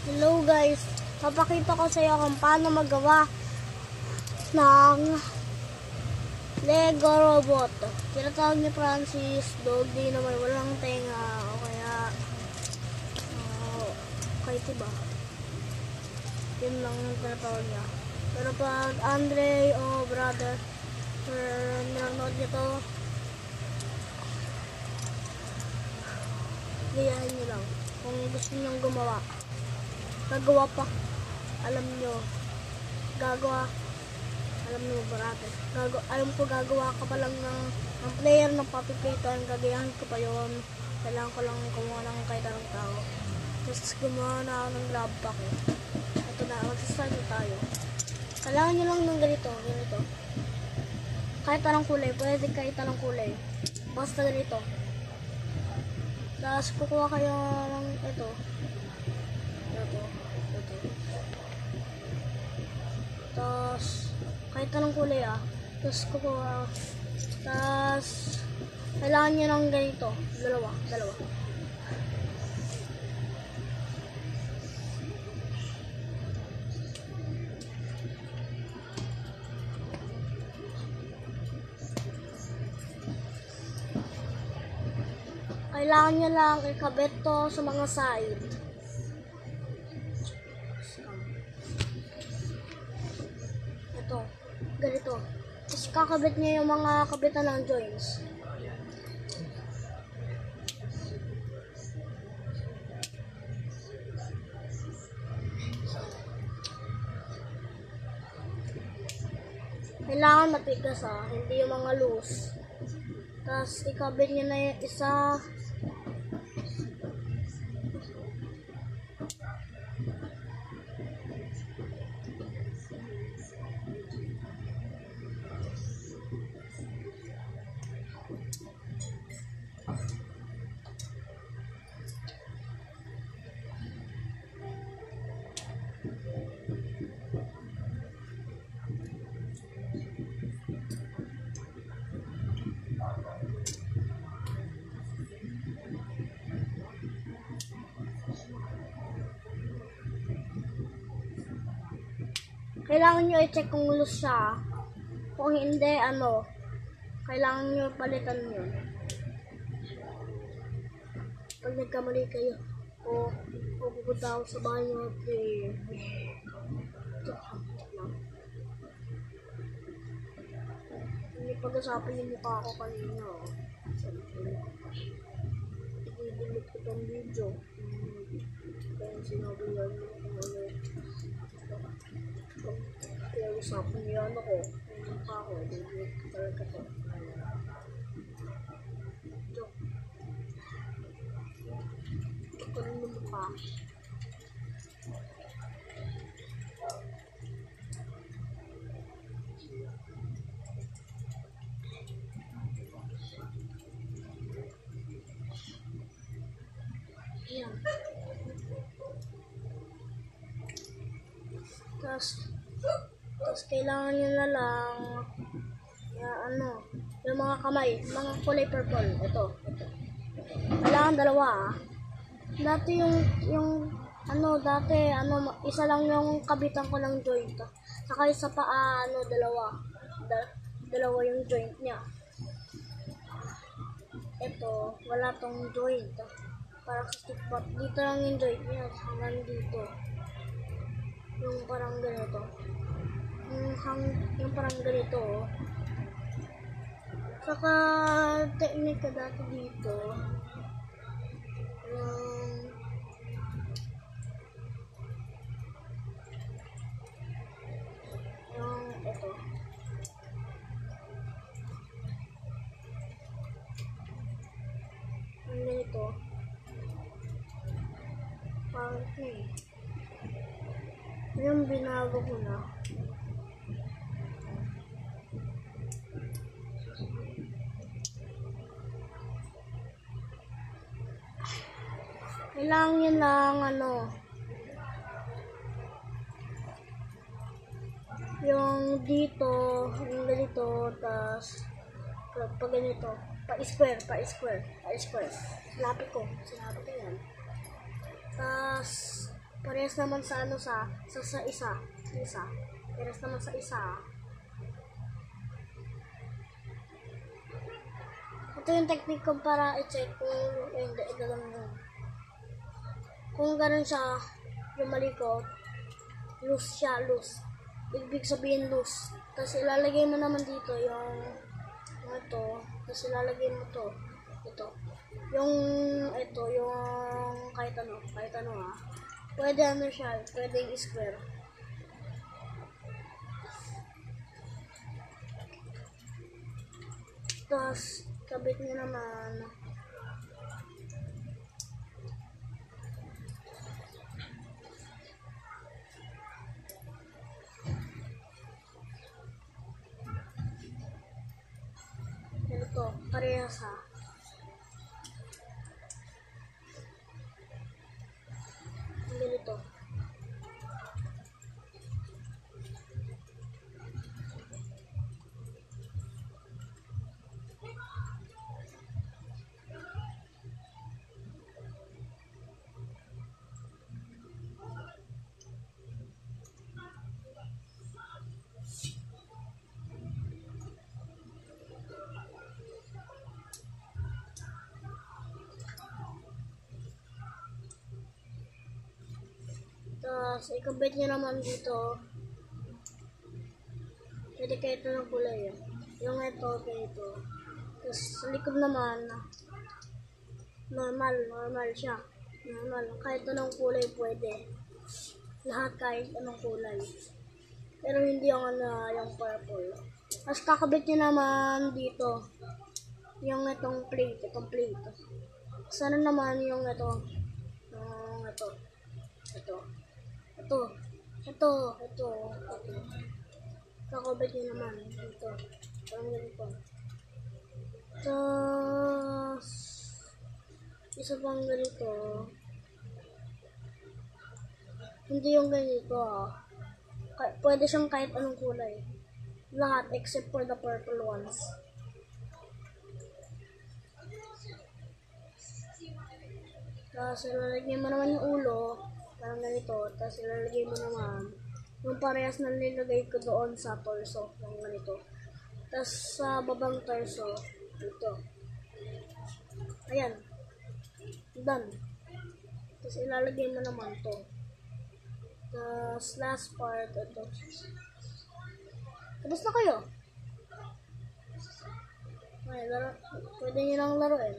Hello guys, papakita ko sa iyo kung paano magawa ng Lego robot. Tinatawag ni Francis dog, di naman walang tenga o kaya kahit iba. Yun lang yung tinatawag niya. Pero pag Andre o brother, nanonood niyo to, gayahin niyo lang. Kung gusto niyong gumawa, gagawa pa, alam nyo, gagawa, alam nyo brother, alam ko gagawa ka pa lang ng player ng Puppy Playtime, gagayahin ko pa yun. Kailangan ko lang kumuha ng kahit anong tao. Tapos gumawa na ako ng grab pack eh. Ito na, mag-start na tayo. Kailangan nyo lang ng ganito. Kahit anong kulay, pwede kahit anong kulay. Basta ganito. Tapos kukuha kayo ng ito. Tapos kahit anong kulay tapos kukuha. Tapos kailangan nyo ng ganito. Dalawa. Kailangan nyo lang ikabit to sa mga side. Ito, ganito. Tapos kakabit nyo yung mga kabitan ng joints. Kailangan matigas hindi yung mga loose. Tapos ikabit nyo na yung isa. Kailangan nyo i-check kung loose siya. Kung hindi, kailangan nyo palitan yun. Pag nagkamali kayo, o pupunta ako sa bahay nyo, hindi pag-usapan yung mukha ko kanina. I-delete ko itong video. Kaya sinabi yan kung ano. Kaya usapan niya ako. Yung mukha ko, i-delete ko talaga ito. Joke. Ito rin yung mukha. Ayan. Tapos kailangan nyo na lang yung mga kamay, mga kulay purple. Ito. Kailangan dalawa Dati isa lang yung kabitan ko ng joint. Saka isa pa dalawa. Dalawa yung joint niya. Ito, wala tong joint. Parang sa stickbot. Dito lang yung joint niya. Hanggang dito. Yung parang ganito. Yung parang ganito. Saka technique dati dito. Yung ito. Yung ganito. Parang yung binago ko na. Kailangan yun lang yung dito, yung ganito, tas pag ganito, pa-square. Sinabi ko yan. Tas pareho Parehas naman sa ano sa isa. Isa. Parehas naman sa isa. Ito yung technique ko para i-check kung hindi, ito lang yun. Kung ganun siya, yung malikot, loose siya, loose. Ibig sabihin loose. Tapos ilalagay mo naman dito yung ito. Tapos ilalagay mo to. Ito. Yung kahit ano ha. Pwede ano siya, pwede square. Tapos, kabit nyo naman. Ito, parehas ha. Ganito. Tapos, ikabit nyo naman dito. Pwede kayo ito ng kulay. Yung ito, ito. Tapos, sa likod naman, normal siya. Normal. Kahit anong kulay pwede. Lahat kahit anong kulay. Pero hindi yung yung purple. Tapos, kakabit nyo naman dito. Yung itong plate. Sana naman yung ito. Ito. Kakabit nyo naman dito. Parang ganito. Tapos, isa pang ganito. Hindi yung ganito. Pwede siyang kahit anong kulay. Lahat except for the purple ones. Tapos, ilalagay mo naman yung ulo. Parang ganito. Tapos, ilalagay mo naman yung parehas na nilagay ko doon sa torso. Yung ganito. Tapos, sa babang torso, ito. Ayan. Done. Tapos, ilalagay mo naman to. Tapos, last part, ito. Tapos na kayo. Ay, pwede nyo lang laruin.